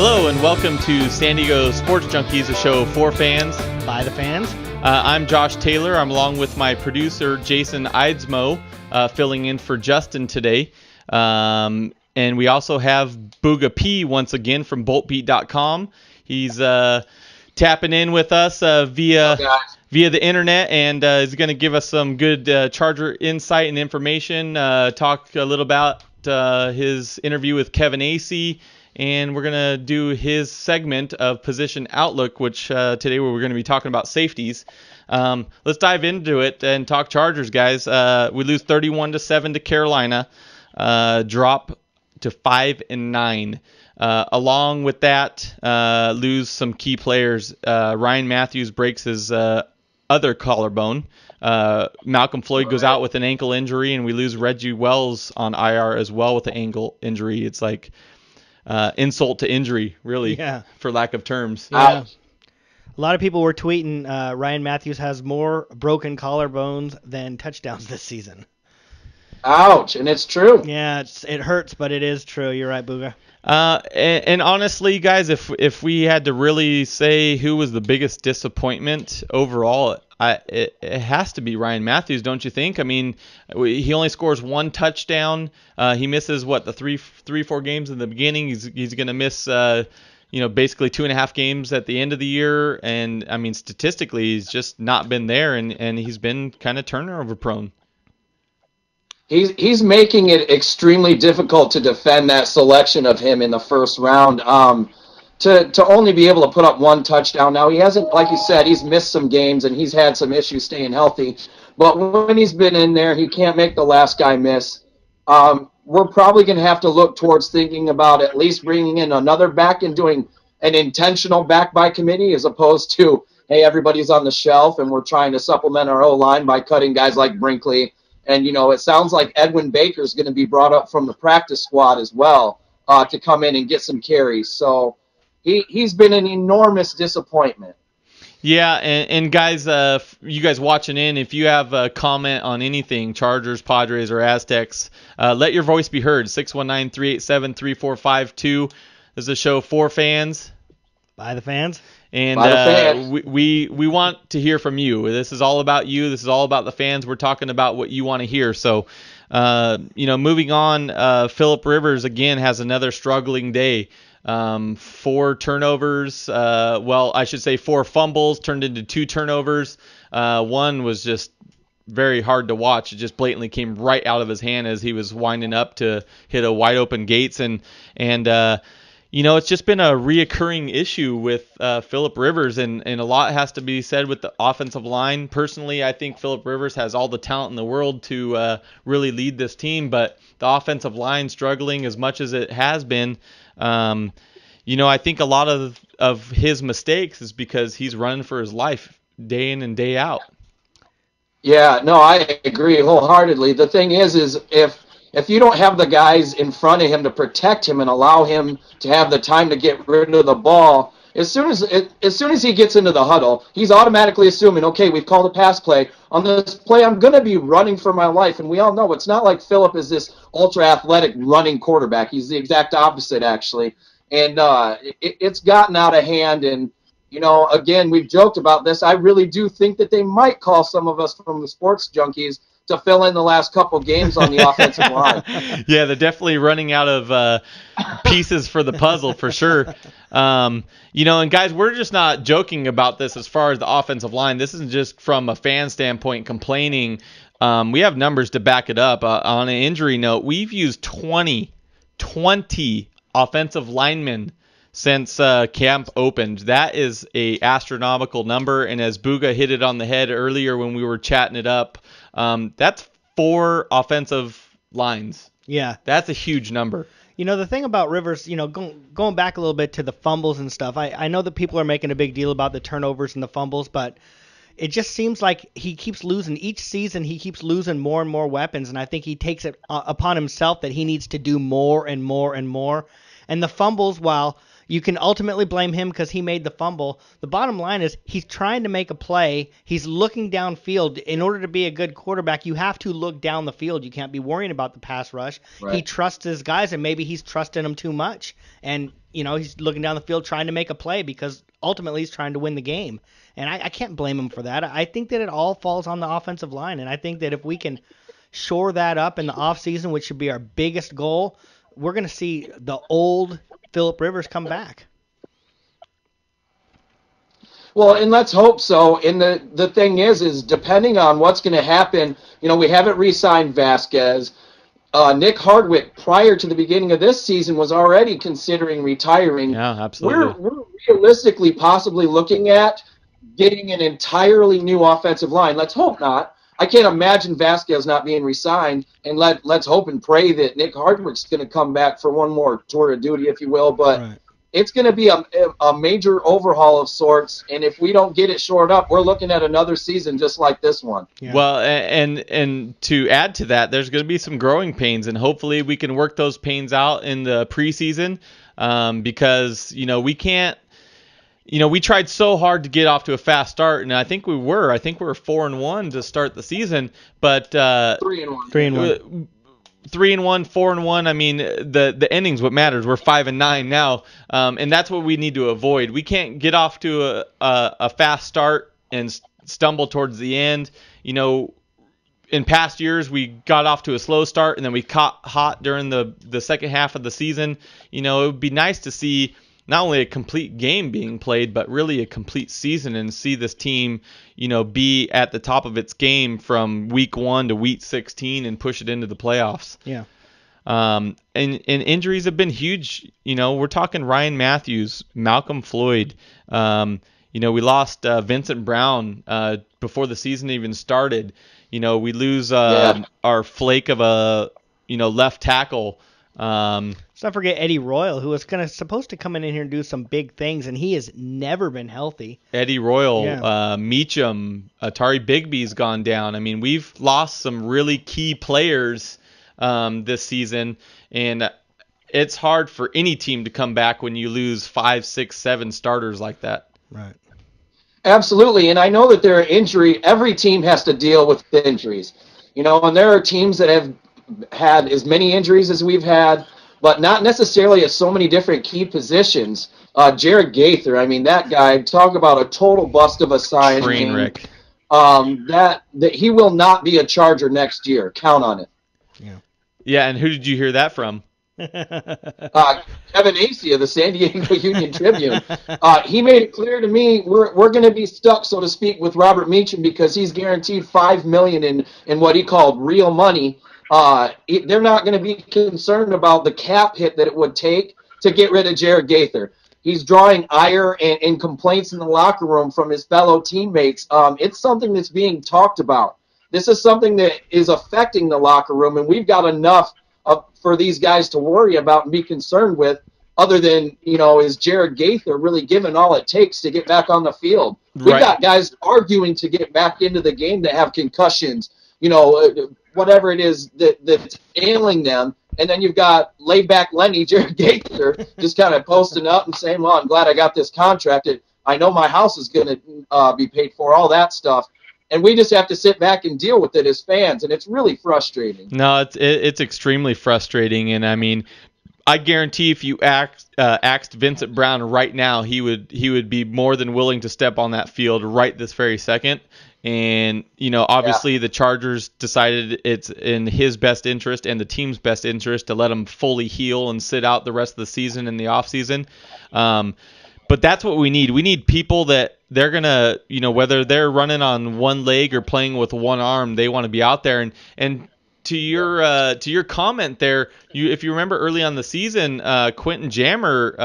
Hello and welcome to San Diego Sports Junkies, a show for fans. By the fans. I'm Josh Taylor. I'm along with my producer, Jason Eidsmo, filling in for Justin today. And we also have Booga P once again from boltbeat.com. He's tapping in with us via the internet and is going to give us some good Charger insight and information, talk a little about his interview with Kevin Acee, and we're going to do his segment of Position Outlook, which today we're going to be talking about safeties. Let's dive into it and talk Chargers, guys. We lose 31-7 to Carolina, drop to 5-9. Along with that, lose some key players. Ryan Mathews breaks his other collarbone. Malcom Floyd goes out with an ankle injury, and we lose Reggie Wells on IR as well with an ankle injury. It's like insult to injury, really, for lack of terms. Yeah. A lot of people were tweeting Ryan Mathews has more broken collarbones than touchdowns this season. Ouch, and it's true. Yeah, it hurts, but it is true. You're right, Booga. And honestly, guys, if we had to really say who was the biggest disappointment overall, it has to be Ryan Mathews, don't you think? I mean, he only scores one touchdown. He misses the three, 4 games in the beginning. He's going to miss basically 2.5 games at the end of the year. And I mean, statistically, he's just not been there, and he's been kind of turnover prone. He's making it extremely difficult to defend that selection of him in the first round. To only be able to put up one touchdown. Now, he hasn't, like you said, he's missed some games and he's had some issues staying healthy. But when he's been in there, he can't make the last guy miss. We're probably going to have to look towards thinking about at least bringing in another back and doing an intentional back by committee as opposed to, hey, everybody's on the shelf and we're trying to supplement our O-line by cutting guys like Brinkley. And, it sounds like Edwin Baker is going to be brought up from the practice squad as well to come in and get some carries. So he's been an enormous disappointment. Yeah, and guys, you guys watching in, if you have a comment on anything, Chargers, Padres, or Aztecs, let your voice be heard. 619-387-3452. This is a show for fans. By the fans. And we want to hear from you. This is all about you. This is all about the fans. We're talking about what you want to hear. So, moving on, Philip Rivers, again, has another struggling day. 4 turnovers. I should say 4 fumbles turned into 2 turnovers. One was just very hard to watch. It just blatantly came right out of his hand as he was winding up to hit a wide open Gates. And it's just been a reoccurring issue with Philip Rivers, and a lot has to be said with the offensive line. Personally, I think Philip Rivers has all the talent in the world to really lead this team, but the offensive line struggling as much as it has been. I think a lot of his mistakes is because he's running for his life day in and day out. Yeah, no, I agree wholeheartedly. The thing is if you don't have the guys in front of him to protect him and allow him to have the time to get rid of the ball, as soon as he gets into the huddle, he's automatically assuming, okay, we've called a pass play. On this play, I'm going to be running for my life. And we all know it's not like Phillip is this ultra-athletic running quarterback. He's the exact opposite, actually. And it's gotten out of hand. And, again, we've joked about this. I really do think that they might call some of us from the Sports Junkies to fill in the last couple games on the offensive line. Yeah, they're definitely running out of pieces for the puzzle for sure. And guys, we're just not joking about this as far as the offensive line. This isn't just from a fan standpoint complaining. We have numbers to back it up. On an injury note, we've used 20 offensive linemen since camp opened. That is a astronomical number, and as Booga hit it on the head earlier when we were chatting it up, that's 4 offensive lines. Yeah. That's a huge number. The thing about Rivers, going back a little bit to the fumbles and stuff, I know that people are making a big deal about the turnovers and the fumbles, but it just seems like he keeps losing. Each season he keeps losing more and more weapons, and I think he takes it upon himself that he needs to do more and more and more. And the fumbles, while You can ultimately blame him because he made the fumble. The bottom line is he's trying to make a play. He's looking downfield. In order to be a good quarterback, you have to look down the field. You can't be worrying about the pass rush. Right. He trusts his guys, and maybe he's trusting them too much. And, he's looking down the field trying to make a play because ultimately he's trying to win the game. And I can't blame him for that. I think that it all falls on the offensive line. And I think that if we can shore that up in the offseason, which should be our biggest goal, we're going to see the old Phillip Rivers come back. Well, and let's hope so. And the thing is depending on what's going to happen, we haven't re-signed Vasquez. Nick Hardwick, prior to the beginning of this season, was already considering retiring. Yeah, absolutely. We're realistically possibly looking at getting an entirely new offensive line. Let's hope not. I can't imagine Vasquez not being re-signed, and let's hope and pray that Nick Hardwick's going to come back for one more tour of duty, if you will. But Right. It's going to be a major overhaul of sorts, and if we don't get it shored up, we're looking at another season just like this one. Yeah. Well, and to add to that, there's going to be some growing pains, and hopefully we can work those pains out in the preseason, because we can't. We tried so hard to get off to a fast start, and I think we were 4-1 to start the season, but 3-1. 3-1. 3-1, 4-1. I mean, the ending's what matters. We're 5-9 now, and that's what we need to avoid. We can't get off to a fast start and stumble towards the end. In past years, we got off to a slow start, and then we caught hot during the second half of the season. It would be nice to see not only a complete game being played, but really a complete season, and see this team, be at the top of its game from week 1 to week 16 and push it into the playoffs. Yeah. And injuries have been huge. We're talking Ryan Mathews, Malcom Floyd. We lost Vincent Brown before the season even started. We lose our flake of a left tackle. Let's not forget Eddie Royal, who was supposed to come in here and do some big things, and he has never been healthy. Eddie Royal, Yeah. Meacham, Atari Bigby's gone down. I mean, we've lost some really key players this season, and it's hard for any team to come back when you lose 5, 6, 7 starters like that. Right. Absolutely, and I know that there are every team has to deal with injuries. And there are teams that have had as many injuries as we've had, but not necessarily at so many different key positions. Jared Gaither, I mean, that guy, talk about a total bust of a signing. Train wreck. That he will not be a Charger next year. Count on it. Yeah, and who did you hear that from? Kevin Acee of the San Diego Union Tribune. He made it clear to me we're going to be stuck, so to speak, with Robert Meacham because he's guaranteed $5 million in what he called real money. They're not going to be concerned about the cap hit that it would take to get rid of Jared Gaither. He's drawing ire and complaints in the locker room from his fellow teammates. It's something that's being talked about. This is something that is affecting the locker room, and we've got enough for these guys to worry about and be concerned with, other than, is Jared Gaither really given all it takes to get back on the field? We've got guys arguing to get back into the game that have concussions, whatever it is that's ailing them. And then you've got laidback Lenny, Jared Gaither, just kind of posting up and saying, well, I'm glad I got this contract. I know my house is going to be paid for, all that stuff. And we just have to sit back and deal with it as fans, and it's really frustrating. No, it's extremely frustrating, and I mean, I guarantee if you asked Vincent Brown right now, he would be more than willing to step on that field right this very second. And obviously the Chargers decided it's in his best interest and the team's best interest to let him fully heal and sit out the rest of the season in the offseason. But that's what we need. We need people that they're going to, whether they're running on one leg or playing with one arm, they want to be out there. And to your comment there, if you remember early on the season, Quentin Jammer,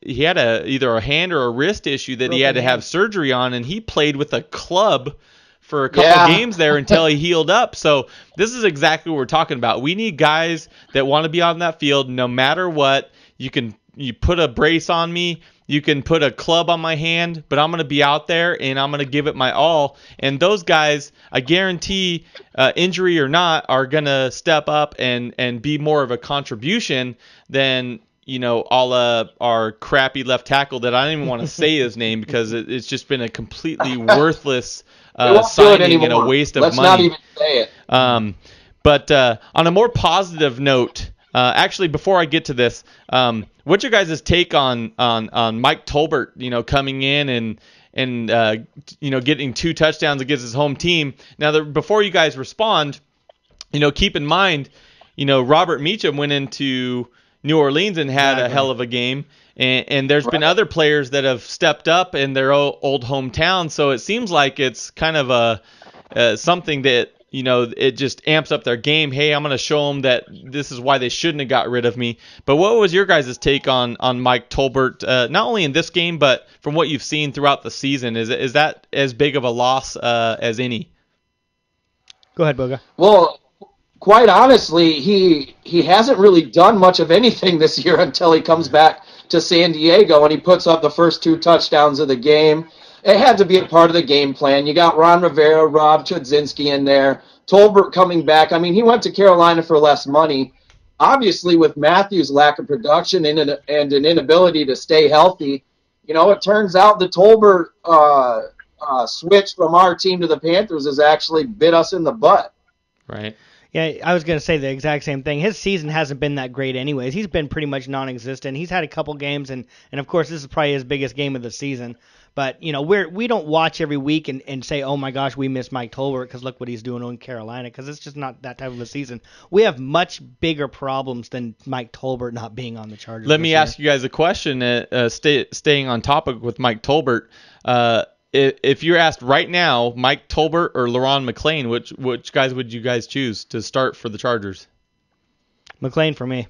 he had either a hand or a wrist issue that he had to have surgery on, and he played with a club for a couple games there until he healed up. So this is exactly what we're talking about. We need guys that want to be on that field no matter what. You put a brace on me, you can put a club on my hand, but I'm going to be out there and I'm going to give it my all. And those guys, I guarantee, injury or not, are going to step up and be more of a contribution than all our crappy left tackle that I don't even want to say his name because it's just been a completely worthless signing and a waste of Let's money. Let's not even say it. But on a more positive note, actually, before I get to this, what's your guys' take on Mike Tolbert, coming in and getting 2 touchdowns against his home team? Now, before you guys respond, keep in mind, Robert Meacham went into New Orleans and had a hell of a game. And there's been other players that have stepped up in their old hometown. So it seems like it's kind of something that, it just amps up their game. Hey, I'm going to show them that this is why they shouldn't have got rid of me. But what was your guys' take on Mike Tolbert, not only in this game, but from what you've seen throughout the season? Is that as big of a loss as any? Go ahead, Boga. Well, quite honestly, he hasn't really done much of anything this year until he comes back to San Diego and he puts up the first 2 touchdowns of the game. It had to be a part of the game plan. You got Ron Rivera, Rob Chudzinski in there, Tolbert coming back. I mean, he went to Carolina for less money. Obviously, with Mathews' lack of production and an inability to stay healthy, it turns out the Tolbert switch from our team to the Panthers has actually bit us in the butt. Right. Yeah, I was going to say the exact same thing. His season hasn't been that great anyways. He's been pretty much non-existent. He's had a couple games, and of course, this is probably his biggest game of the season. But, we don't watch every week and say, oh, my gosh, we miss Mike Tolbert because look what he's doing in Carolina, because it's just not that type of a season. We have much bigger problems than Mike Tolbert not being on the Chargers. Let me ask you guys a question, staying on topic with Mike Tolbert. If you're asked right now, Mike Tolbert or LaRon McClain, which guys would you guys choose to start for the Chargers? McClain for me.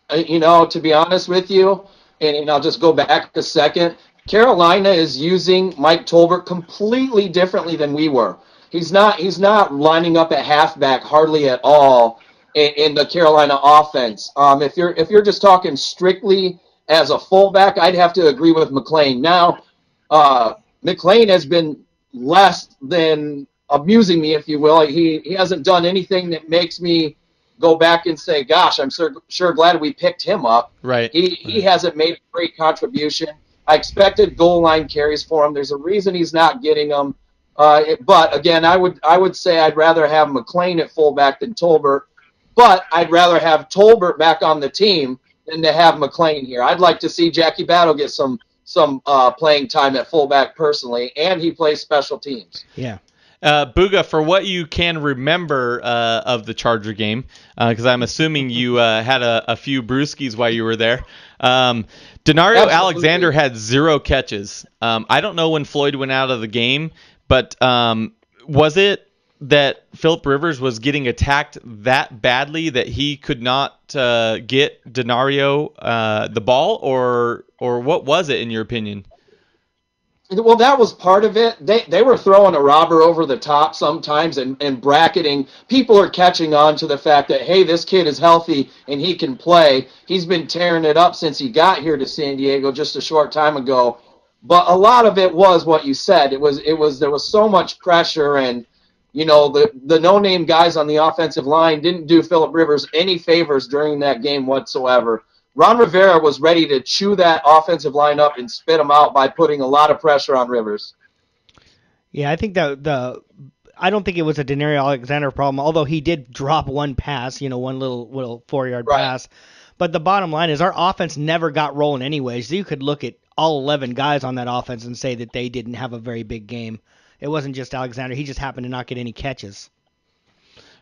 To be honest with you, and I'll just go back a second, Carolina is using Mike Tolbert completely differently than we were. He's not lining up at halfback hardly at all in the Carolina offense. If you're just talking strictly as a fullback, I'd have to agree with McClain. Now, McClain has been less than amusing me, if you will. He hasn't done anything that makes me go back and say, gosh, I'm sure glad we picked him up. Right. He hasn't made a great contribution. I expected goal line carries for him. There's a reason he's not getting them. But again, I would say I'd rather have McClain at fullback than Tolbert. But I'd rather have Tolbert back on the team than to have McClain here. I'd like to see Jackie Battle get some playing time at fullback personally, and he plays special teams. Yeah. Booga, for what you can remember of the Charger game, because I'm assuming you had a few brewskis while you were there. Danario Alexander had 0 catches. I don't know when Floyd went out of the game, but was it that Phillip Rivers was getting attacked that badly that he could not get Danario the ball, or what was it in your opinion? Well, that was part of it. They were throwing a robber over the top sometimes and bracketing. People are catching on to the fact that, hey, this kid is healthy and he can play. He's been tearing it up since he got here to San Diego just a short time ago. But a lot of it was what you said. There was so much pressure, and the no-name guys on the offensive line didn't do Phillip Rivers any favors during that game whatsoever. Ron Rivera was ready to chew that offensive line up and spit them out by putting a lot of pressure on Rivers. Yeah, I think I don't think it was a Danario Alexander problem, although he did drop one pass, one little 4-yard pass. But the bottom line is our offense never got rolling anyway, so you could look at all 11 guys on that offense and say that they didn't have a very big game. It wasn't just Alexander. He just happened to not get any catches.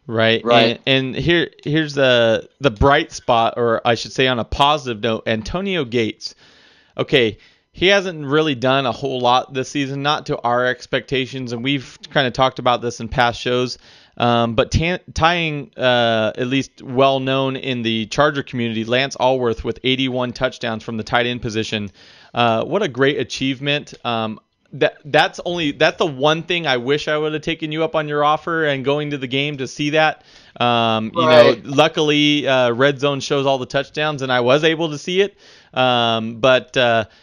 Right. And here's the bright spot, or I should say on a positive note, Antonio Gates. Okay, he hasn't really done a whole lot this season, not to our expectations, and we've kind of talked about this in past shows. But tying at least well-known in the Charger community, Lance Alworth with 81 touchdowns from the tight end position. What a great achievement. That's the one thing I wish I would have taken you up on your offer and going to the game to see that. Luckily Red Zone shows all the touchdowns and I was able to see it. But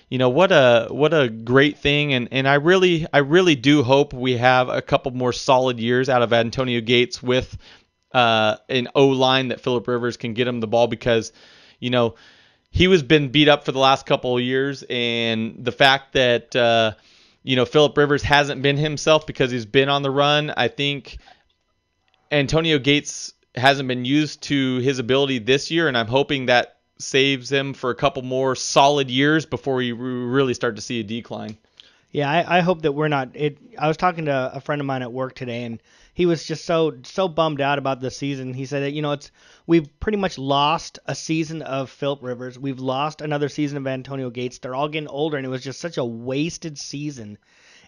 what a great thing, and I really do hope we have a couple more solid years out of Antonio Gates with an O-line that Phillip Rivers can get him the ball, because he was been beat up for the last couple of years, and the fact that Philip Rivers hasn't been himself because he's been on the run. I think Antonio Gates hasn't been used to his ability this year, and I'm hoping that saves him for a couple more solid years before we really start to see a decline. Yeah, I hope that we're not. I was talking to a friend of mine at work today, and he was just so bummed out about the season. He said that we've pretty much lost a season of Philip Rivers. We've lost another season of Antonio Gates. They're all getting older, and it was just such a wasted season.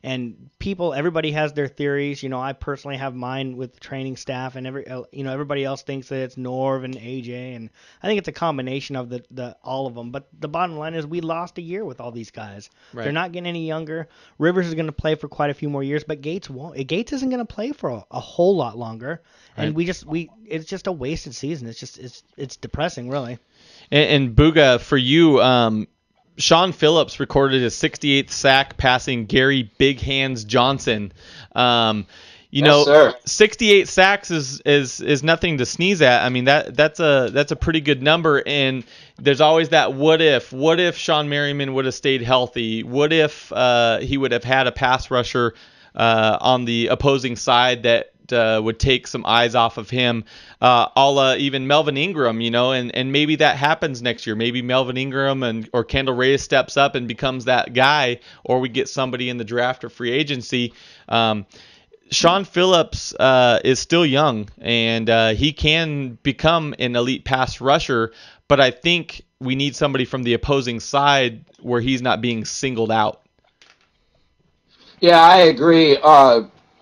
And everybody has their theories. I personally have mine with the training staff, and everybody else thinks that it's Norv and AJ, and I think it's a combination of the all of them. But the bottom line is we lost a year with all these guys. Right. They're not getting any younger. Rivers is going to play for quite a few more years, but Gates won't. Gates isn't going to play for a whole lot longer, and right. it's just a wasted season. It's depressing, really. And Booga, for you, Shaun Phillips recorded his 68th sack passing Gary Big Hands Johnson. Sir. 68 sacks is nothing to sneeze at. I mean, that's a pretty good number, and there's always that what if Sean Merriman would have stayed healthy? What if he would have had a pass rusher on the opposing side that would take some eyes off of him, a la even Melvin Ingram, and maybe that happens next year. Maybe Melvin Ingram or Kendall Reyes steps up and becomes that guy, or we get somebody in the draft or free agency. Shaun Phillips is still young, and he can become an elite pass rusher, but I think we need somebody from the opposing side where he's not being singled out. Yeah, I agree.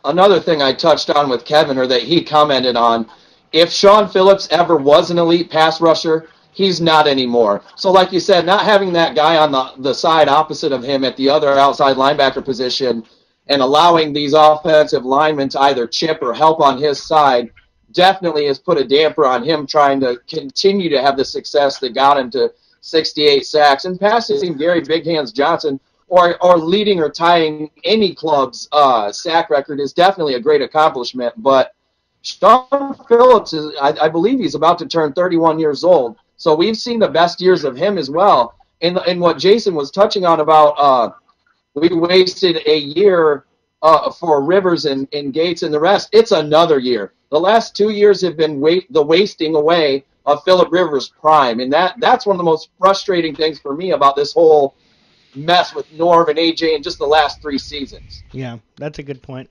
Another thing I touched on with Kevin, or that he commented on, if Shaun Phillips ever was an elite pass rusher, he's not anymore. So like you said, not having that guy on the side opposite of him at the other outside linebacker position and allowing these offensive linemen to either chip or help on his side definitely has put a damper on him trying to continue to have the success that got him to 68 sacks. And passing Gary Big Hands Johnson or leading or tying any club's sack record is definitely a great accomplishment. But Shaun Phillips, I believe he's about to turn 31 years old. So we've seen the best years of him as well. And what Jason was touching on about we wasted a year for Rivers and Gates and the rest. It's another year. The last 2 years have been the wasting away of Philip Rivers' prime. And that's one of the most frustrating things for me about this whole mess with Norv and AJ in just the last 3 seasons. Yeah, that's a good point.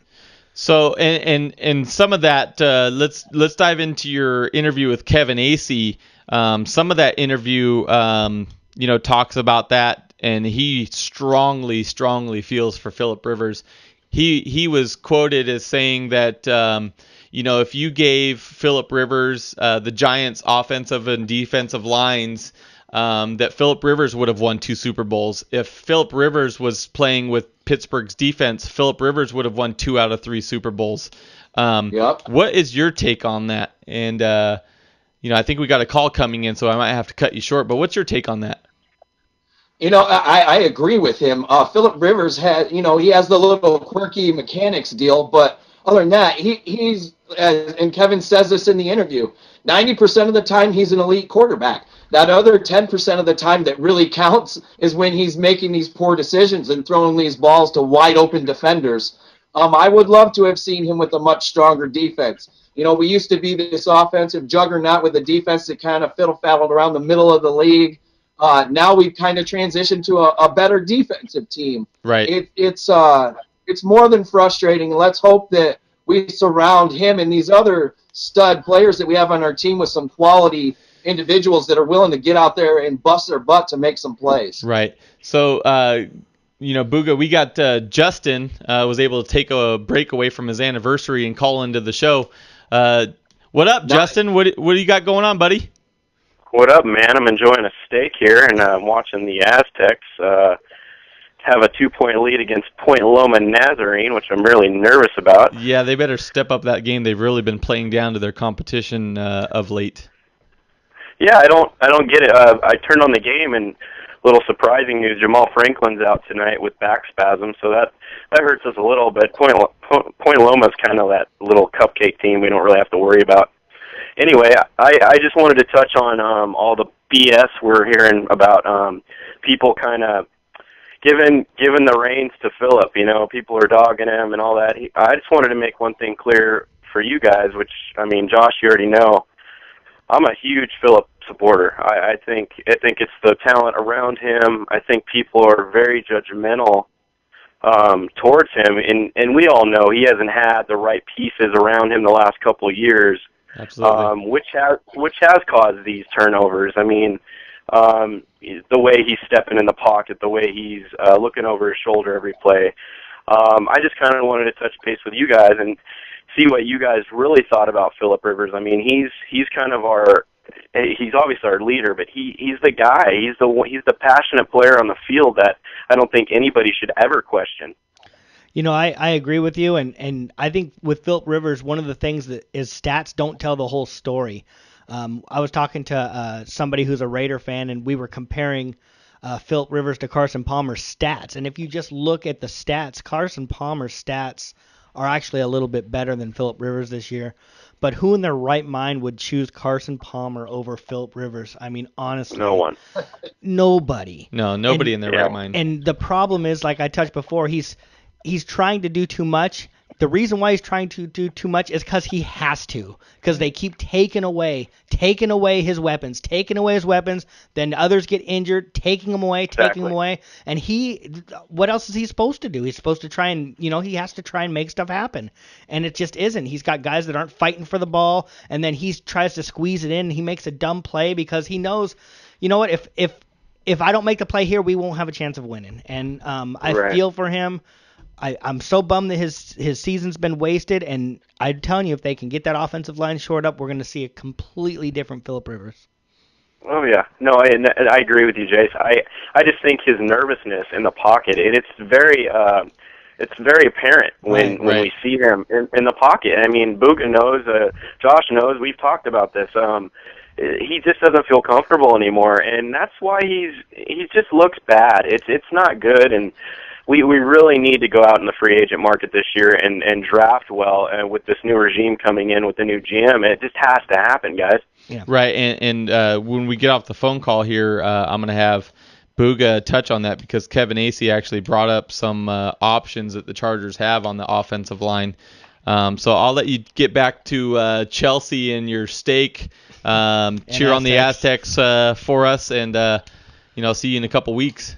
So and some of that, let's dive into your interview with Kevin Acee. Some of that interview, talks about that, and he strongly feels for Philip Rivers. He was quoted as saying that if you gave Philip Rivers the Giants' offensive and defensive lines, that Philip Rivers would have won 2 Super Bowls. If Philip Rivers was playing with Pittsburgh's defense, Philip Rivers would have won 2 out of 3 Super Bowls. Yep. What is your take on that? And I think we got a call coming in, so I might have to cut you short. But what's your take on that? I agree with him. Philip Rivers he has the little quirky mechanics deal, but other than that, he's and Kevin says this in the interview, 90% of the time he's an elite quarterback. That other 10% of the time that really counts is when he's making these poor decisions and throwing these balls to wide open defenders. I would love to have seen him with a much stronger defense. We used to be this offensive juggernaut with a defense that kind of fiddle-faddled around the middle of the league. Now we've kind of transitioned to a better defensive team. Right. It's more than frustrating. Let's hope that we surround him and these other stud players that we have on our team with some quality individuals that are willing to get out there and bust their butt to make some plays. Right. So, Booga, we got Justin was able to take a break away from his anniversary and call into the show. What up, Justin? What do you got going on, buddy? What up, man? I'm enjoying a steak here, and I'm watching the Aztecs have a 2-point lead against Point Loma Nazarene, which I'm really nervous about. Yeah, they better step up that game. They've really been playing down to their competition of late. Yeah, I don't get it. I turned on the game, and little surprising news: Jamal Franklin's out tonight with back spasms, so that hurts us a little. But Point Loma's kind of that little cupcake team we don't really have to worry about. Anyway, I just wanted to touch on all the BS we're hearing about people kind of giving the reins to Phillip. You know, people are dogging him and all that. I just wanted to make one thing clear for you guys, which, I mean, Josh, you already know. I'm a huge Phillip supporter. I think it's the talent around him. I think people are very judgmental towards him, and we all know he hasn't had the right pieces around him the last couple of years. Absolutely. Which has caused these turnovers. I mean, the way he's stepping in the pocket, the way he's looking over his shoulder every play. I just kind of wanted to touch base with you guys and see what you guys really thought about Phillip Rivers. I mean, he's kind of he's obviously our leader, but he's the guy. He's the passionate player on the field that I don't think anybody should ever question. You know, I agree with you, and I think with Phillip Rivers, one of the things that is stats don't tell the whole story. I was talking to somebody who's a Raider fan, and we were comparing Phillip Rivers to Carson Palmer's stats. And if you just look at the stats, Carson Palmer's stats are actually a little bit better than Phillip Rivers this year. But who in their right mind would choose Carson Palmer over Phillip Rivers? I mean, honestly. No one. Nobody. No, nobody in their right mind. And the problem is, like I touched before, he's trying to do too much. The reason why he's trying to do too much is because he has to. Because they keep taking away his weapons. Then others get injured, taking them away. And what else is he supposed to do? He's supposed to try and, he has to try and make stuff happen. And it just isn't. He's got guys that aren't fighting for the ball, and then he tries to squeeze it in, and he makes a dumb play because he knows, you know what, if I don't make the play here, we won't have a chance of winning. And I feel for him. I'm so bummed that his season's been wasted, and I'm telling you, if they can get that offensive line shored up, we're going to see a completely different Phillip Rivers. Oh yeah, no, I agree with you, Jace. I just think his nervousness in the pocket, it's very apparent when we see him in the pocket. I mean, Booga knows, Josh knows. We've talked about this. He just doesn't feel comfortable anymore, and that's why he just looks bad. It's not good, and we really need to go out in the free agent market this year and draft well. And with this new regime coming in with the new GM, it just has to happen, guys. Yeah. Right, and when we get off the phone call here, I'm going to have Booga touch on that because Kevin Acee actually brought up some options that the Chargers have on the offensive line. So I'll let you get back to Chelsea and your steak. Cheer on the Aztecs for us, and see you in a couple weeks.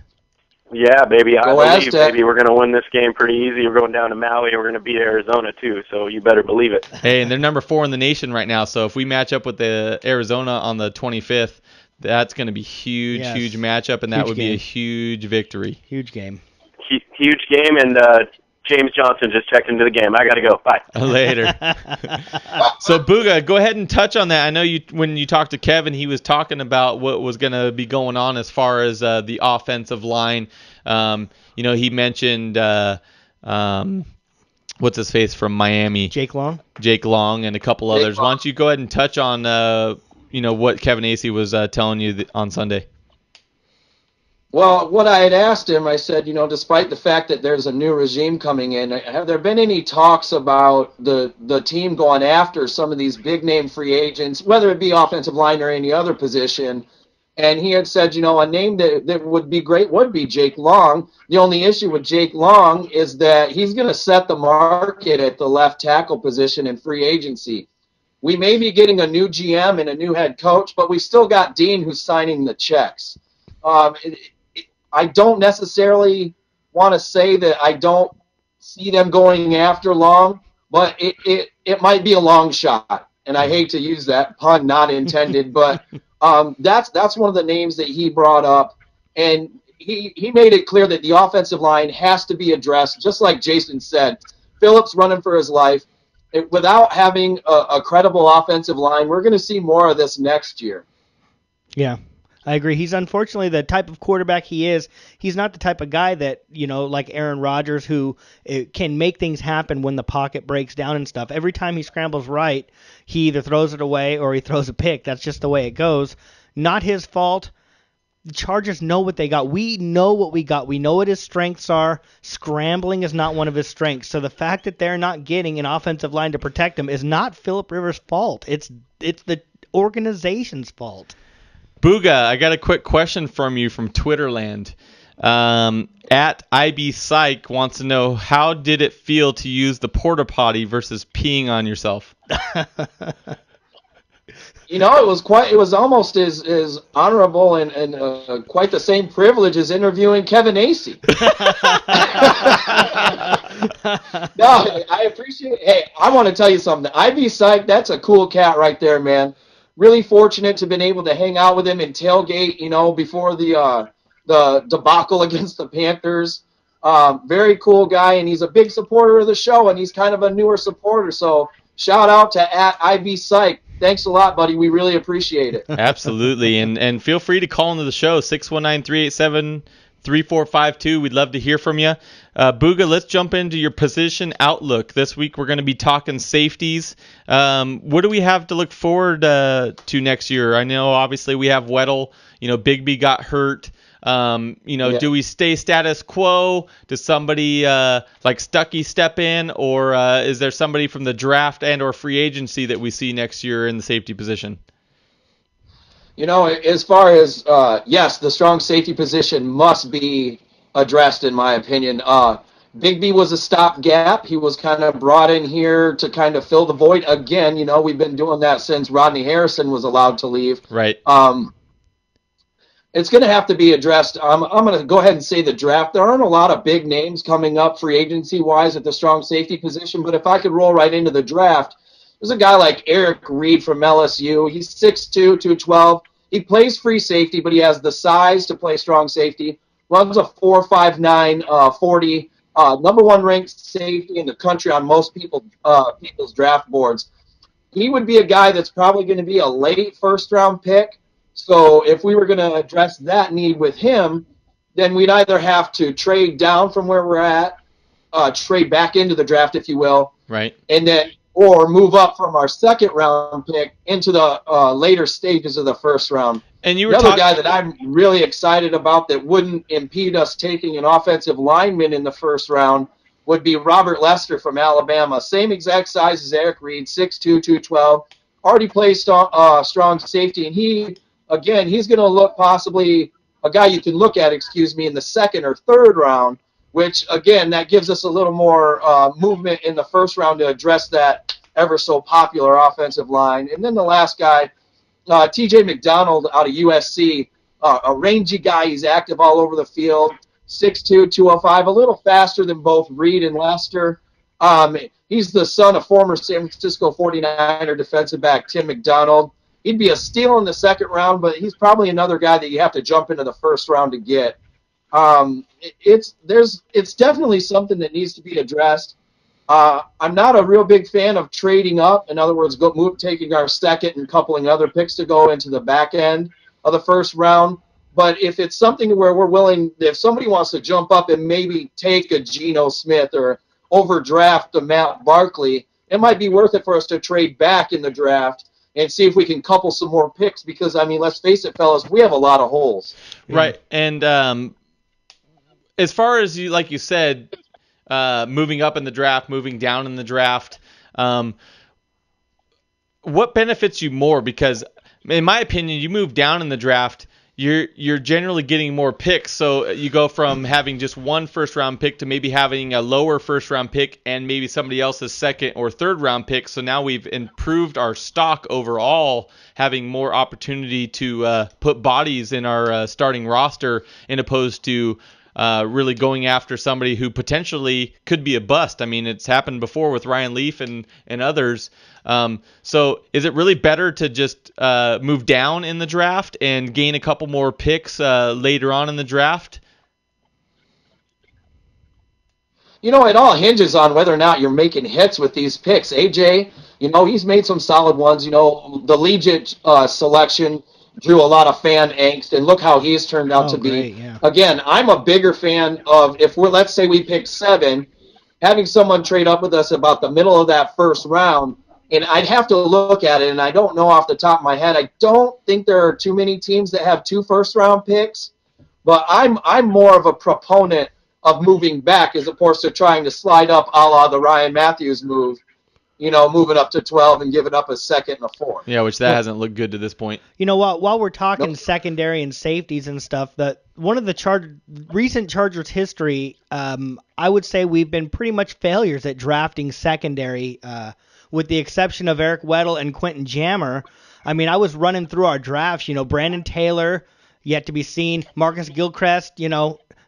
Yeah, baby. I believe, baby, we're going to win this game pretty easy. We're going down to Maui, and we're going to beat Arizona, too, so you better believe it. Hey, and they're number 4 in the nation right now, so if we match up with the Arizona on the 25th, that's going to be huge matchup, and that would be a huge victory. Huge game. Huge game, and James Johnson just checked into the game. I got to go. Bye. Later. So, Booga, go ahead and touch on that. I know when you talked to Kevin, he was talking about what was going to be going on as far as the offensive line. He mentioned what's his face from Miami? Jake Long, and a couple others. Why don't you go ahead and touch on what Kevin Acee was telling you on Sunday? Well, what I had asked him, I said, despite the fact that there's a new regime coming in, have there been any talks about the team going after some of these big-name free agents, whether it be offensive line or any other position? And he had said, a name that would be great would be Jake Long. The only issue with Jake Long is that he's going to set the market at the left tackle position in free agency. We may be getting a new GM and a new head coach, but we still got Dean who's signing the checks. I don't necessarily want to say that I don't see them going after Long, but it might be a long shot. And I hate to use that pun, not intended, but that's one of the names that he brought up. And he made it clear that the offensive line has to be addressed, just like Jason said. Phillips running for his life. Without having a credible offensive line, we're going to see more of this next year. Yeah. I agree. He's unfortunately the type of quarterback he is. He's not the type of guy that, like Aaron Rodgers, who can make things happen when the pocket breaks down and stuff. Every time he scrambles right, he either throws it away or he throws a pick. That's just the way it goes. Not his fault. The Chargers know what they got. We know what we got. We know what his strengths are. Scrambling is not one of his strengths. So the fact that they're not getting an offensive line to protect him is not Phillip Rivers' fault. It's the organization's fault. Booga, I got a quick question from you from Twitterland. At IB Psych wants to know, how did it feel to use the porta potty versus peeing on yourself? It was almost as honorable and quite the same privilege as interviewing Kevin Acee. No, I appreciate it. Hey, I want to tell you something. IB Psych, that's a cool cat right there, man. Really fortunate to have been able to hang out with him and tailgate, before the debacle against the Panthers. Very cool guy, and he's a big supporter of the show, and he's kind of a newer supporter. So shout out to at IB Psych. Thanks a lot, buddy. We really appreciate it. Absolutely, and feel free to call into the show, 619-387-3452. We'd love to hear from you. Booga, let's jump into your position outlook. This week we're going to be talking safeties. What do we have to look forward to next year? I know obviously we have Weddle. Bigby got hurt. Yeah. Do we stay status quo? Does somebody like Stuckey step in, or is there somebody from the draft and or free agency that we see next year in the safety position? As far as, yes, the strong safety position must be addressed, in my opinion. Bigby was a stopgap. He was kind of brought in here to kind of fill the void. Again, we've been doing that since Rodney Harrison was allowed to leave. Right. It's going to have to be addressed. I'm going to go ahead and say the draft. There aren't a lot of big names coming up free agency-wise at the strong safety position, but if I could roll right into the draft, there's a guy like Eric Reed from LSU. He's 6'2", 212. He plays free safety, but he has the size to play strong safety. Runs a 4.59 40. Number one ranked safety in the country on most people's draft boards. He would be a guy that's probably going to be a late first-round pick. So if we were going to address that need with him, then we'd either have to trade down from where we're at, trade back into the draft, if you will, right, and then or move up from our second-round pick into the later stages of the first round. And you were another guy that I'm really excited about that wouldn't impede us taking an offensive lineman in the first round would be Robert Lester from Alabama. Same exact size as Eric Reed, 6'2", 212. Already plays strong safety, and he's going to look possibly a guy you can look at, in the second or third round, which, again, that gives us a little more movement in the first round to address that ever so popular offensive line. And then the last guy, T.J. McDonald out of USC, a rangy guy. He's active all over the field, 6'2", 205, a little faster than both Reed and Lester. He's the son of former San Francisco 49er defensive back Tim McDonald. He'd be a steal in the second round, but he's probably another guy that you have to jump into the first round to get. It's definitely something that needs to be addressed. I'm not a real big fan of trading up. In other words, taking our second and coupling other picks to go into the back end of the first round. But if it's something where we're willing, if somebody wants to jump up and maybe take a Geno Smith or overdraft a Matt Barkley, it might be worth it for us to trade back in the draft and see if we can couple some more picks because, let's face it, fellas, we have a lot of holes. Right. And as far as like you said, moving up in the draft, moving down in the draft, what benefits you more? Because in my opinion, you move down in the draft, you're generally getting more picks. So you go from having just one first round pick to maybe having a lower first round pick and maybe somebody else's second or third round pick. So now we've improved our stock overall, having more opportunity to put bodies in our starting roster, in opposed to really going after somebody who potentially could be a bust. It's happened before with Ryan Leaf and others. So is it really better to just move down in the draft and gain a couple more picks later on in the draft? It all hinges on whether or not you're making hits with these picks. AJ, he's made some solid ones. The Legit selection drew a lot of fan angst, and look how he's turned out to be. Great, yeah. Again, I'm a bigger fan of, let's say we pick 7, having someone trade up with us about the middle of that first round, and I'd have to look at it, and I don't know off the top of my head. I don't think there are too many teams that have 2 first-round picks, but I'm more of a proponent of moving back as opposed to trying to slide up a la the Ryan Mathews move. moving up to 12 and giving up a second and a fourth. Yeah, which that hasn't looked good to this point. While we're talking secondary and safeties and stuff, one of the recent Chargers history, I would say we've been pretty much failures at drafting secondary, with the exception of Eric Weddle and Quentin Jammer. I mean, I was running through our drafts, Brandon Taylor, yet to be seen, Marcus Gilchrist,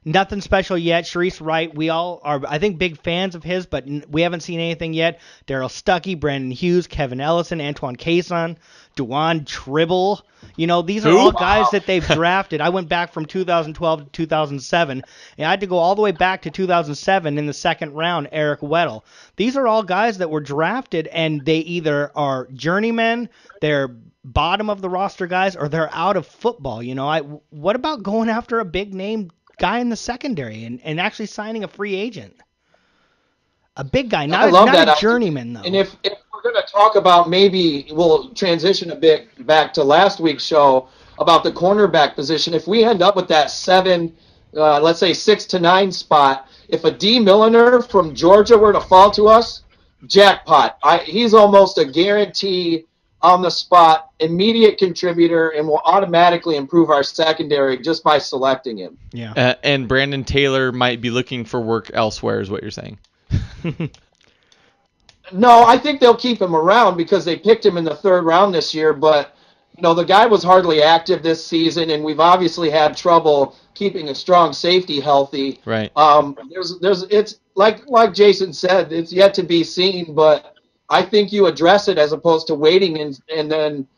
nothing special yet. Sharice Wright, we all are, I think, big fans of his, but we haven't seen anything yet. Darryl Stuckey, Brandon Hughes, Kevin Ellison, Antoine Cason, Duan Tribble. These are all guys that they've drafted. I went back from 2012 to 2007, and I had to go all the way back to 2007 in the second round, Eric Weddle. These are all guys that were drafted, and they either are journeymen, they're bottom of the roster guys, or they're out of football. What about going after a big name guy in the secondary and actually signing a free agent? A big guy, not a journeyman, though. And if we're going to talk about, maybe we'll transition a bit back to last week's show about the cornerback position. If we end up with that 6 to 9 spot, if a D. Milliner from Georgia were to fall to us, jackpot. He's almost a guarantee on the spot, immediate contributor, and will automatically improve our secondary just by selecting him. Yeah. And Brandon Taylor might be looking for work elsewhere, is what you're saying. No, I think they'll keep him around because they picked him in the third round this year, but the guy was hardly active this season, and we've obviously had trouble keeping a strong safety healthy. Right. It's like Jason said, it's yet to be seen, but I think you address it as opposed to waiting and then,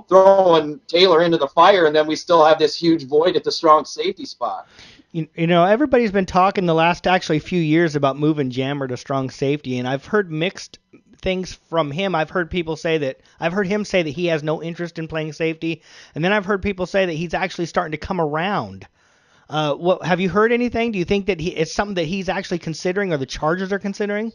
throwing Taylor into the fire, and then we still have this huge void at the strong safety spot. Everybody's been talking the last few years about moving Jammer to strong safety, and I've heard mixed things from him. I've heard him say that he has no interest in playing safety, and then I've heard people say that he's actually starting to come around. Have you heard anything? Do you think that it's something that he's actually considering, or the Chargers are considering?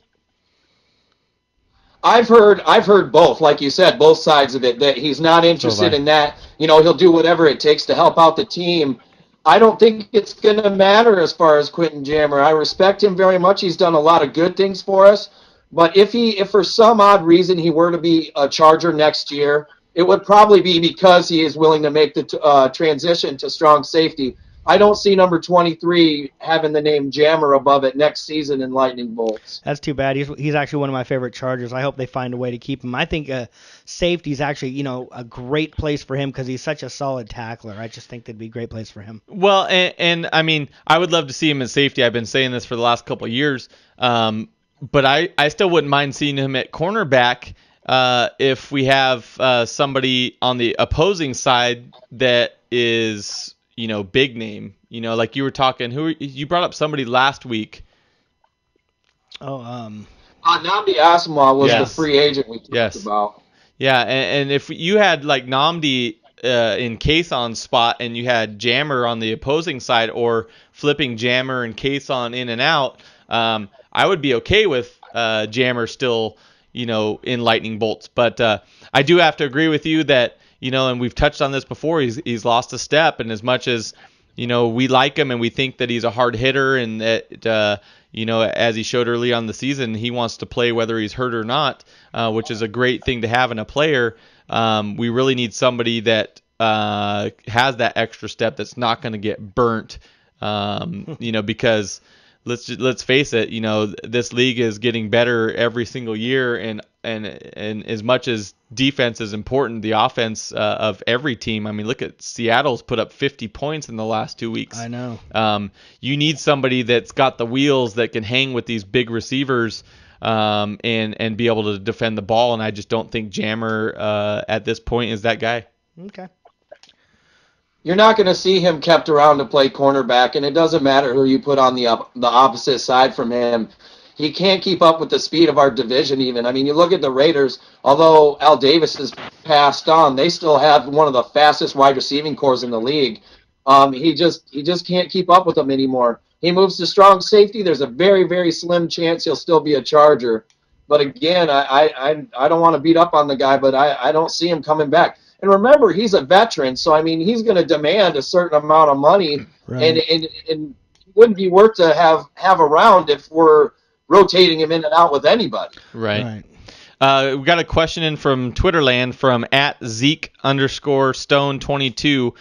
I've heard both, like you said, both sides of it, that he's not interested in that. He'll do whatever it takes to help out the team. I don't think it's going to matter as far as Quentin Jammer. I respect him very much. He's done a lot of good things for us. But if for some odd reason he were to be a Charger next year, it would probably be because he is willing to make the transition to strong safety. I don't see number 23 having the name Jammer above it next season in lightning bolts. That's too bad. He's actually one of my favorite Chargers. I hope they find a way to keep him. I think safety is actually, a great place for him because he's such a solid tackler. I just think that'd be a great place for him. Well, and I mean, I would love to see him in safety. I've been saying this for the last couple of years. But I still wouldn't mind seeing him at cornerback if we have somebody on the opposing side that is, big name. Like you were talking, you brought up somebody last week. Nnamdi Asomugha was the free agent we talked about. Yeah, and if you had like Nnamdi in Kason's spot and you had Jammer on the opposing side, or flipping Jammer and Kason in and out, I would be okay with Jammer still, in lightning bolts. But I do have to agree with you that, and we've touched on this before, he's lost a step. And as much as, we like him and we think that he's a hard hitter and that, as he showed early on the season, he wants to play whether he's hurt or not, which is a great thing to have in a player. We really need somebody that has that extra step that's not going to get burnt, because let's face it, this league is getting better every single year, and as much as defense is important, the offense of every team. I mean, look at Seattle's put up 50 points in the last 2 weeks. I know. You need somebody that's got the wheels that can hang with these big receivers and be able to defend the ball, and I just don't think Jammer at this point is that guy. Okay. You're not going to see him kept around to play cornerback, and it doesn't matter who you put on the opposite side from him. He can't keep up with the speed of our division even. I mean, you look at the Raiders, although Al Davis has passed on, they still have one of the fastest wide receiving cores in the league. He just can't keep up with them anymore. He moves to strong safety. There's a very, very slim chance he'll still be a Charger. But again, I don't want to beat up on the guy, but I don't see him coming back. And remember, he's a veteran, so I mean, he's going to demand a certain amount of money, right. and it wouldn't be worth to have around if we're rotating him in and out with anybody. Right. We got a question in from Twitterland from @Zeke_Stone22.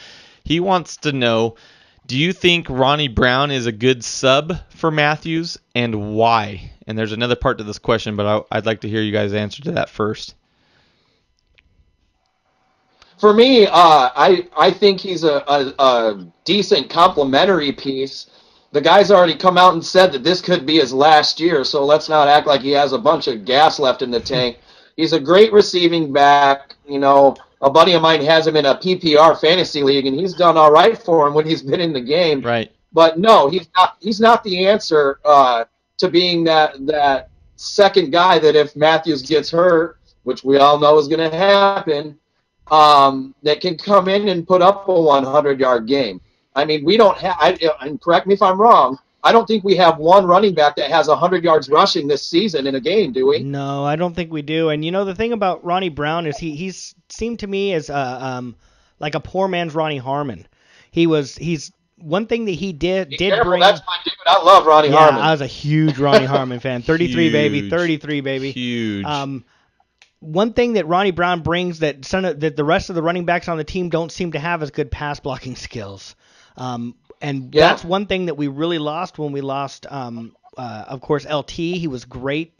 He wants to know, do you think Ronnie Brown is a good sub for Mathews, and why? And there's another part to this question, but I'd like to hear you guys answer to that first. For me, I think he's a decent complementary piece. The guy's already come out and said that this could be his last year, so let's not act like he has a bunch of gas left in the tank. He's a great receiving back. You know, a buddy of mine has him in a PPR fantasy league, and he's done all right for him when he's been in the game. Right. But no, he's not the answer to being that second guy that if Mathews gets hurt, which we all know is going to happen, that can come in and put up a 100-yard game. I mean, we don't have, and correct me if I'm wrong, I don't think we have one running back that has 100 yards rushing this season in a game, do we? No, I don't think we do. And, the thing about Ronnie Brown is he's seemed to me as like a poor man's Ronnie Harmon. He's one thing that he did bring. That's my dude. I love Ronnie Harmon. I was a huge Ronnie Harmon fan. 33 baby, 33 baby. Huge. One thing that Ronnie Brown brings that the rest of the running backs on the team don't seem to have is good pass blocking skills. That's one thing that we really lost when we lost, of course, LT. He was great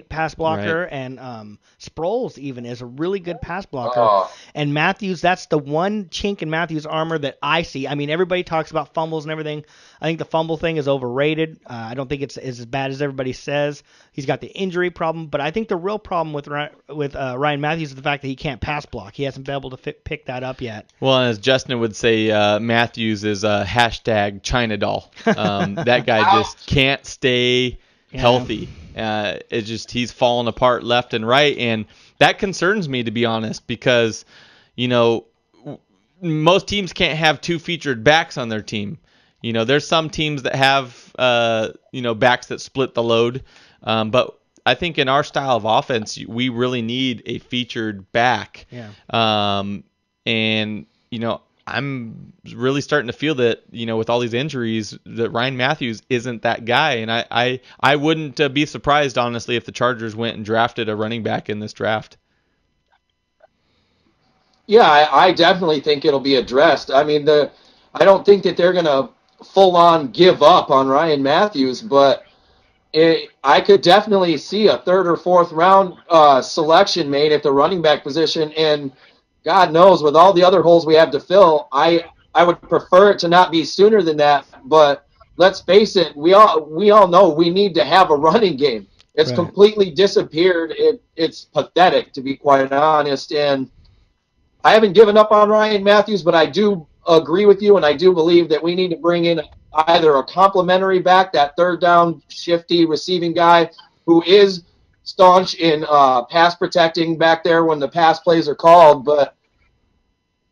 pass blocker, right. And Sproles even is a really good pass blocker. And Mathews, that's the one chink in Mathews' armor that I see. I mean, everybody talks about fumbles and everything. I think the fumble thing is overrated. I don't think it's as bad as everybody says. He's got the injury problem, but I think the real problem with Ryan Mathews is the fact that he can't pass block. He hasn't been able to pick that up yet. Well, as Justin would say, Mathews is a hashtag China doll. That guy just can't stay healthy. It's just he's falling apart left and right, and that concerns me, to be honest, because most teams can't have two featured backs on their team. There's some teams that have backs that split the load, but I think in our style of offense, we really need a featured back. Yeah. I'm really starting to feel that, with all these injuries, that Ryan Mathews isn't that guy. And I wouldn't be surprised, honestly, if the Chargers went and drafted a running back in this draft. Yeah, I definitely think it'll be addressed. I mean, I don't think that they're going to full-on give up on Ryan Mathews, but I could definitely see a third or fourth round selection made at the running back position, and God knows, with all the other holes we have to fill, I would prefer it to not be sooner than that. But let's face it, we all know we need to have a running game. It's right. Completely disappeared. It's pathetic, to be quite honest. And I haven't given up on Ryan Mathews, but I do agree with you, and I do believe that we need to bring in either a complimentary back, that third down shifty receiving guy who is staunch in pass protecting back there when the pass plays are called, but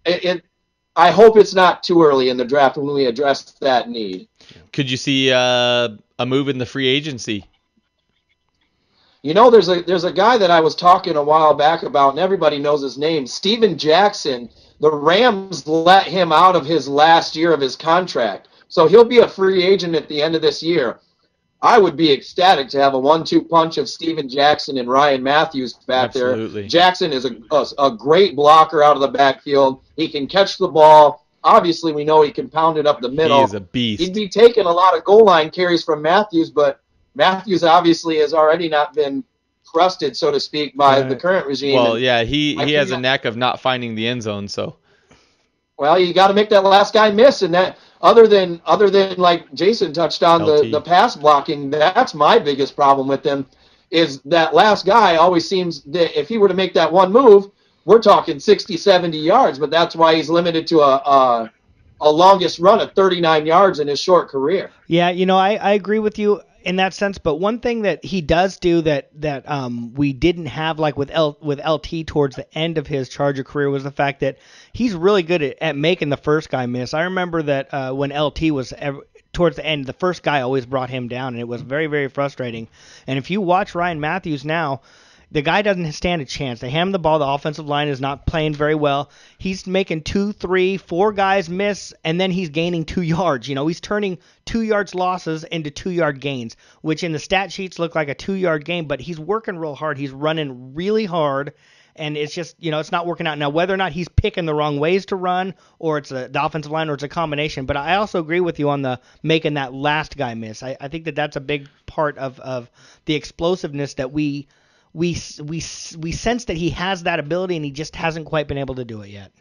I hope it's not too early in the draft when we address that need. Could you see a move in the free agency? There's a guy that I was talking a while back about, and everybody knows his name, Steven Jackson. The Rams let him out of his last year of his contract, so he'll be a free agent at the end of this year. I would be ecstatic to have a 1-2 punch of Steven Jackson and Ryan Mathews back Absolutely. there. Jackson is a great blocker out of the backfield. He can catch the ball. Obviously, we know he can pound it up the middle. He is a beast. He'd be taking a lot of goal line carries from Mathews, but Mathews obviously has already not been crusted, so to speak, by the current regime. Well, yeah, he has a knack of not finding the end zone. So, well, you got to make that last guy miss, and that other than like Jason touched on the pass blocking, that's my biggest problem with him. Is that last guy always seems that if he were to make that one move, we're talking 60, 70 yards, but that's why he's limited to a longest run of 39 yards in his short career. Yeah, I agree with you in that sense, but one thing that he does do that we didn't have like with LT towards the end of his Charger career was the fact that he's really good at making the first guy miss. I remember that when LT was towards the end, the first guy always brought him down, and it was very, very frustrating. And if you watch Ryan Mathews now, The guy doesn't stand a chance. They hand him the ball. The offensive line is not playing very well. He's making 2, 3, 4 guys miss, and then he's gaining 2 yards. He's turning 2 yards losses into 2-yard gains, which in the stat sheets look like a 2-yard gain, but he's working real hard. He's running really hard. And it's just, it's not working out. Now, whether or not he's picking the wrong ways to run, or it's the offensive line, or it's a combination. But I also agree with you on the making that last guy miss. I think that's a big part of the explosiveness that we sense that he has that ability, and he just hasn't quite been able to do it yet.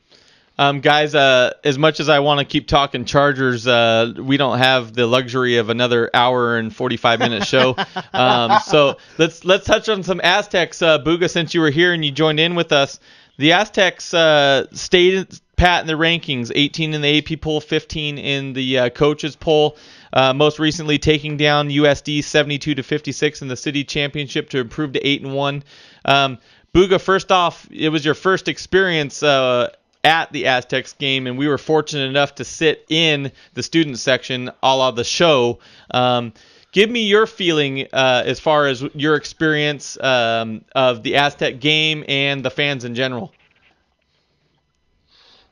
Guys, as much as I want to keep talking Chargers, we don't have the luxury of another hour and 45-minute show. So let's touch on some Aztecs. Booga, since you were here and you joined in with us, the Aztecs stayed pat in the rankings, 18 in the AP poll, 15 in the coaches poll. Most recently taking down USD 72-56 in the city championship to improve to 8-1. Booga, first off, it was your first experience at the Aztecs game, and we were fortunate enough to sit in the student section a la the show. Give me your feeling as far as your experience of the Aztec game and the fans in general.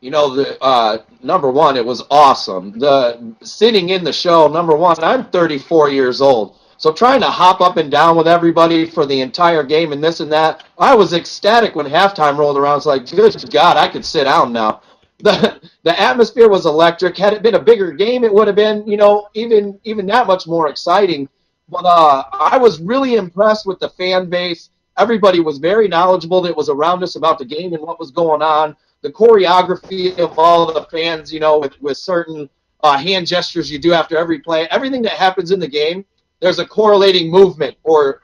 Number one, it was awesome. Sitting in the show, number one, I'm 34 years old. So trying to hop up and down with everybody for the entire game and this and that, I was ecstatic when halftime rolled around. It's like, good God, I could sit down now. The atmosphere was electric. Had it been a bigger game, it would have been, even that much more exciting. But I was really impressed with the fan base. Everybody was very knowledgeable that was around us about the game and what was going on. The choreography of all the fans, with certain hand gestures you do after every play, everything that happens in the game, there's a correlating movement or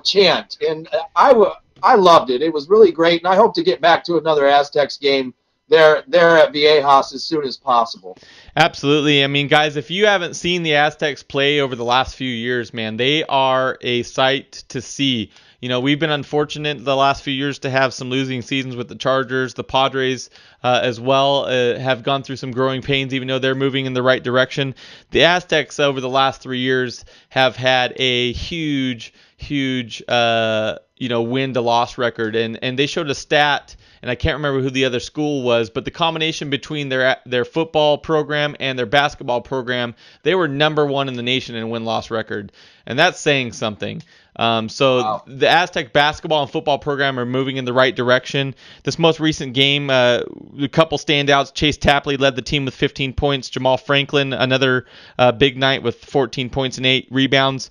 chant, and I loved it. It was really great, and I hope to get back to another Aztecs game there at Viejas as soon as possible. Absolutely. I mean, guys, if you haven't seen the Aztecs play over the last few years, man, they are a sight to see. We've been unfortunate the last few years to have some losing seasons with the Chargers. The Padres as well have gone through some growing pains, even though they're moving in the right direction. The Aztecs over the last 3 years have had a huge win-to-loss record. And they showed a stat, and I can't remember who the other school was, but the combination between their football program and their basketball program, they were number 1 in the nation in win-loss record. And that's saying something. Wow. The Aztec basketball and football program are moving in the right direction. This most recent game, a couple standouts. Chase Tapley led the team with 15 points. Jamal Franklin, another big night with 14 points and 8 rebounds.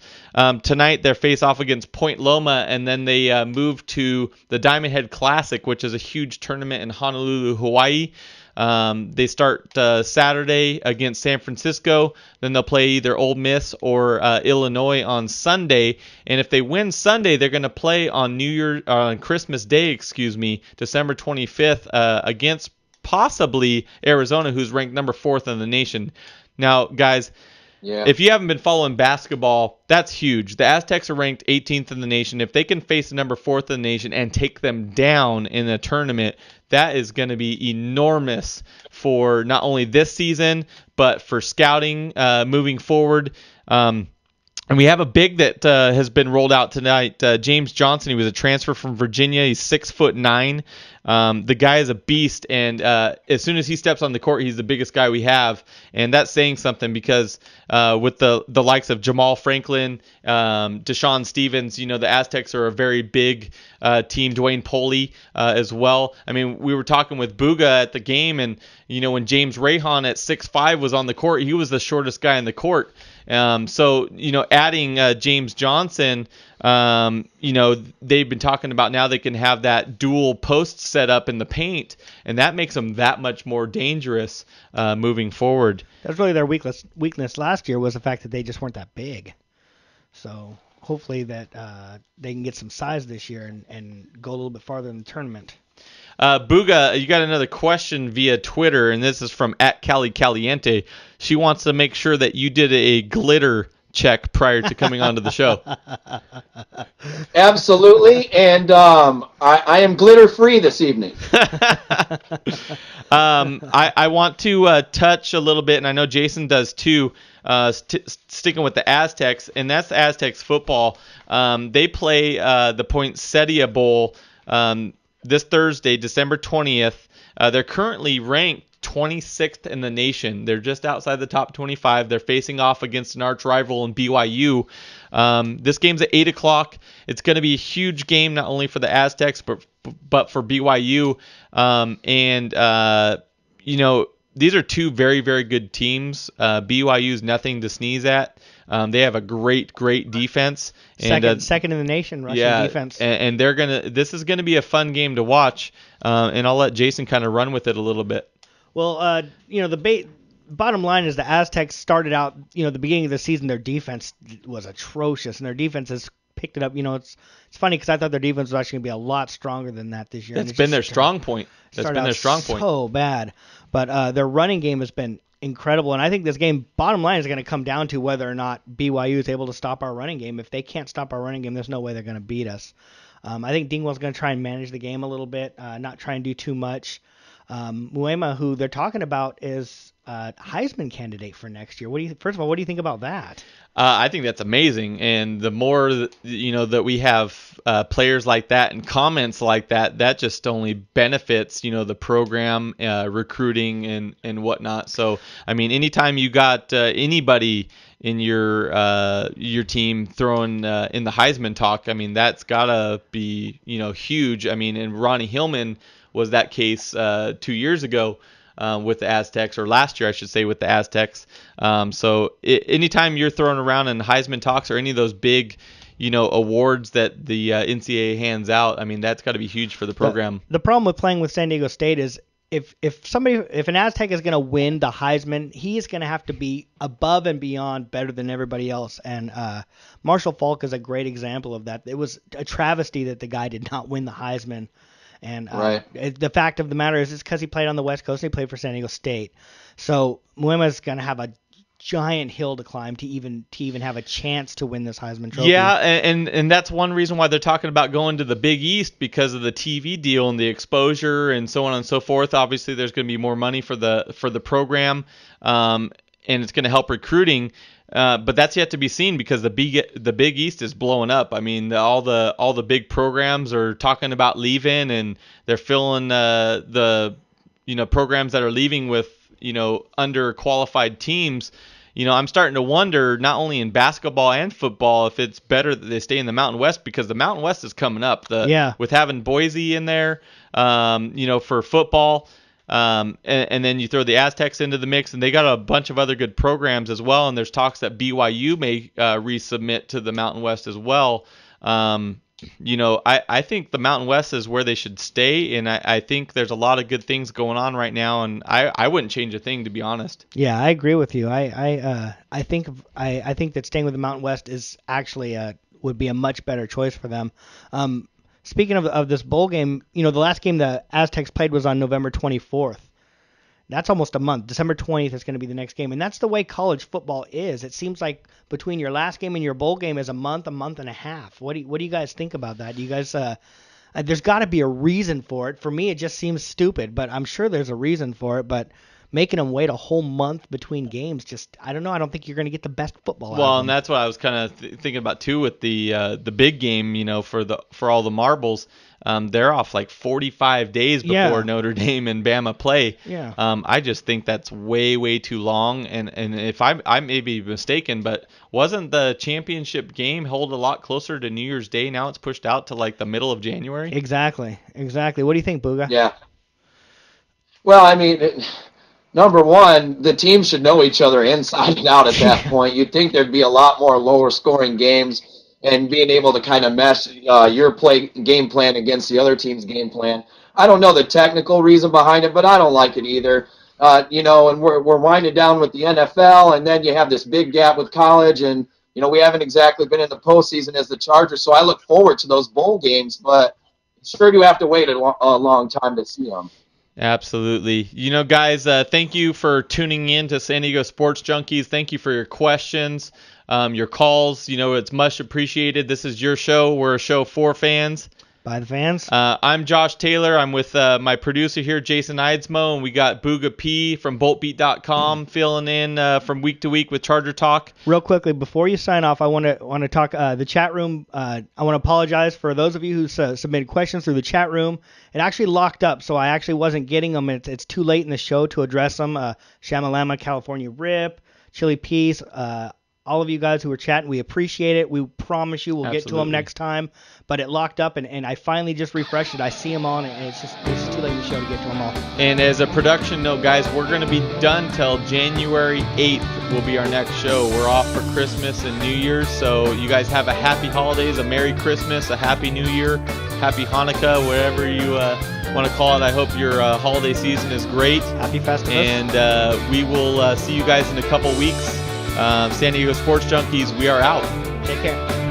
Tonight, they're face off against Point Loma, and then they move to the Diamond Head Classic, which is a huge tournament in Honolulu, Hawaii. They start Saturday against San Francisco. Then they'll play either Ole Miss or Illinois on Sunday. And if they win Sunday, they're going to play on Christmas Day, December 25th, against possibly Arizona, who's ranked number 4th in the nation. Now, guys, if you haven't been following basketball, that's huge. The Aztecs are ranked 18th in the nation. If they can face the number 4th in the nation and take them down in a tournament, that is going to be enormous for not only this season, but for scouting moving forward. And we have a big that has been rolled out tonight. James Johnson, he was a transfer from Virginia. He's 6'9". The guy is a beast, and as soon as he steps on the court, he's the biggest guy we have. And that's saying something because with the likes of Jamal Franklin, Deshaun Stevens, the Aztecs are a very big team. Dwayne Poley as well. I mean, we were talking with Booga at the game, and when James Rahan at 6'5" was on the court, he was the shortest guy in the court. So adding James Johnson, they've been talking about now they can have that dual post set up in the paint, and that makes them that much more dangerous moving forward. That's really their weakness last year, was the fact that they just weren't that big. So hopefully that they can get some size this year and go a little bit farther in the tournament. Booga, you got another question via Twitter, and this is from @CaliCaliente. She wants to make sure that you did a glitter check prior to coming onto the show. Absolutely, and I am glitter free this evening. I want to touch a little bit, and I know Jason does too, sticking with the Aztecs, and that's the Aztecs football. They play the Poinsettia Bowl this Thursday, December 20th. They're currently ranked 26th in the nation. They're just outside the top 25. They're facing off against an arch rival in BYU. This game's at 8 o'clock. It's going to be a huge game, not only for the Aztecs, but for BYU. These are two very, very good teams. BYU's nothing to sneeze at. They have a great defense. Second in the nation rushing defense. And this is gonna be a fun game to watch. And I'll let Jason kind of run with it a little bit. Well, the bottom line is the Aztecs started out, the beginning of the season, their defense was atrocious, and their defense has picked it up. It's funny because I thought their defense was actually going to be a lot stronger than that this year. It's been their strong point. That's been their strong point. So bad, but their running game has been incredible, and I think this game, bottom line, is going to come down to whether or not BYU is able to stop our running game. If they can't stop our running game, there's no way they're going to beat us. I think Dingwell's going to try and manage the game a little bit, not try and do too much. Muema, who they're talking about, is a Heisman candidate for next year. First of all, what do you think about that? I think that's amazing, and the more that we have players like that and comments like that, that just only benefits the program, recruiting and whatnot. So I mean, anytime you got anybody in your team throwing in the Heisman talk, I mean that's gotta be huge. I mean, and Ronnie Hillman was that case 2 years ago with the Aztecs, or last year I should say with the Aztecs. Anytime you're throwing around in Heisman talks or any of those big awards that the NCAA hands out, I mean that's got to be huge for the program. The problem with playing with San Diego State is if an Aztec is going to win the Heisman, he is going to have to be above and beyond better than everybody else. And Marshall Faulk is a great example of that. It was a travesty that the guy did not win the Heisman. And the fact of the matter is it's because he played on the West Coast and he played for San Diego State. So Muema's going to have a giant hill to climb to even have a chance to win this Heisman Trophy. Yeah, and that's one reason why they're talking about going to the Big East, because of the TV deal and the exposure and so on and so forth. Obviously, there's going to be more money for the program, and it's going to help recruiting. But that's yet to be seen, because the Big East is blowing up. I mean, all the big programs are talking about leaving, and they're filling the programs that are leaving with underqualified teams. I'm starting to wonder, not only in basketball and football, if it's better that they stay in the Mountain West, because the Mountain West is coming up. With having Boise in there, for football. And then you throw the Aztecs into the mix, and they got a bunch of other good programs as well. And there's talks that BYU may resubmit to the Mountain West as well. I think the Mountain West is where they should stay, and I think there's a lot of good things going on right now, and I wouldn't change a thing, to be honest. Yeah, I agree with you. I think that staying with the Mountain West is actually would be a much better choice for them. Speaking of this bowl game, the last game the Aztecs played was on November 24th. That's almost a month. December 20th is going to be the next game, and that's the way college football is. It seems like between your last game and your bowl game is a month and a half. What do you guys think about that? Do you guys there's got to be a reason for it. For me, it just seems stupid, but I'm sure there's a reason for it. But making them wait a whole month between games, just I don't know. I don't think you're going to get the best football. Well, and that's what I was kind of thinking about too with the big game. For all the marbles, they're off like 45 days before Notre Dame and Bama play. Yeah. I just think that's way too long. And if I may be mistaken, but wasn't the championship game held a lot closer to New Year's Day? Now it's pushed out to like the middle of January. Exactly. What do you think, Booga? Yeah. Well, I mean. Number one, the teams should know each other inside and out at that point. You'd think there'd be a lot more lower scoring games, and being able to kind of mesh your game plan against the other team's game plan. I don't know the technical reason behind it, but I don't like it either. And we're winding down with the NFL, and then you have this big gap with college, and we haven't exactly been in the postseason as the Chargers. So I look forward to those bowl games, but sure do have to wait a long time to see them. Absolutely. Guys, thank you for tuning in to San Diego Sports Junkies. Thank you for your questions. your calls. It's much appreciated. This is your show. We're a show for fans. By the fans. I'm Josh Taylor. I'm with my producer here, Jason Eidsmo, and we got Booga P from boltbeat.com filling in from week to week with Charger Talk. Real quickly, before you sign off, I want to talk the chat room. I want to apologize for those of you who submitted questions through the chat room. It actually locked up, so I actually wasn't getting them. It's too late in the show to address them. Shamalama, California Rip, Chili Peace, all of you guys who were chatting, we appreciate it. We promise you we'll get to them next time. But it locked up, and I finally just refreshed it. I see them on, and it's just too late in the show to get to them all. And as a production note, guys, we're going to be done till January 8th will be our next show. We're off for Christmas and New Year's, so you guys have a happy holidays, a Merry Christmas, a Happy New Year, Happy Hanukkah, whatever you want to call it. I hope your holiday season is great. Happy Festivus. And we will see you guys in a couple weeks. San Diego Sports Junkies, we are out. Take care.